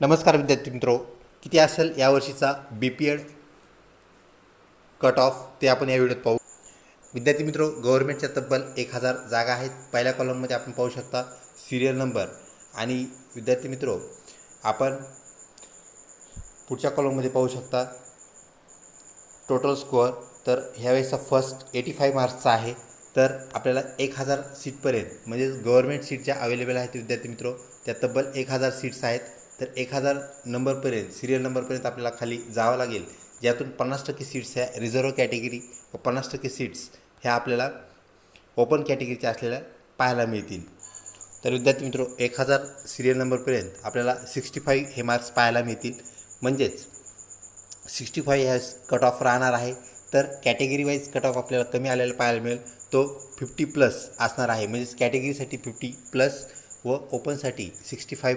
नमस्कार विद्यार्थी मित्रो, किती असेल यावर्षीचा BPED कट ऑफ ते आपण या व्हिडिओत पाहू. विद्यार्थी मित्रो, गव्हर्नमेंटच्या तब्बल 1000 जागा आहेत. पहिल्या कॉलममध्ये आपण पाहू शकता सिरियल नंबर. आणि विद्यार्थी मित्रो, आपण पुढच्या कॉलममध्ये पाहू शकता टोटल स्कोअर. तर ह्यावेळेसचा फर्स्ट 85 मार्क्सचा आहे. तर आपल्याला 1000 सीटपर्यंत म्हणजे गव्हर्नमेंट सीट ज्या अवेलेबल आहेत विद्यार्थी मित्रो, त्या तब्बल 1000 सीट्स आहेत. तर 1000 नंबरपर्यंत सिरियल नंबरपर्यंत आपल्याला खाली जावं लागेल, ज्यातून 50% सीट्स ह्या रिझर्व्ह कॅटेगरी व 50% सीट्स ह्या आपल्याला ओपन कॅटेगरीच्या असलेल्या पाहायला मिळतील. तर विद्यार्थी मित्रो, 1000 सिरियल नंबरपर्यंत आपल्याला 65 हे मार्क्स पाहायला मिळतील. म्हणजेच 65 ह्या कट ऑफ राहणार आहे. तर कॅटेगरी वाईज कट ऑफ आपल्याला कमी आलेला पाहायला मिळेल, तो 50+ असणार आहे. म्हणजेच कॅटेगरीसाठी 50+ व ओपनसाठी 65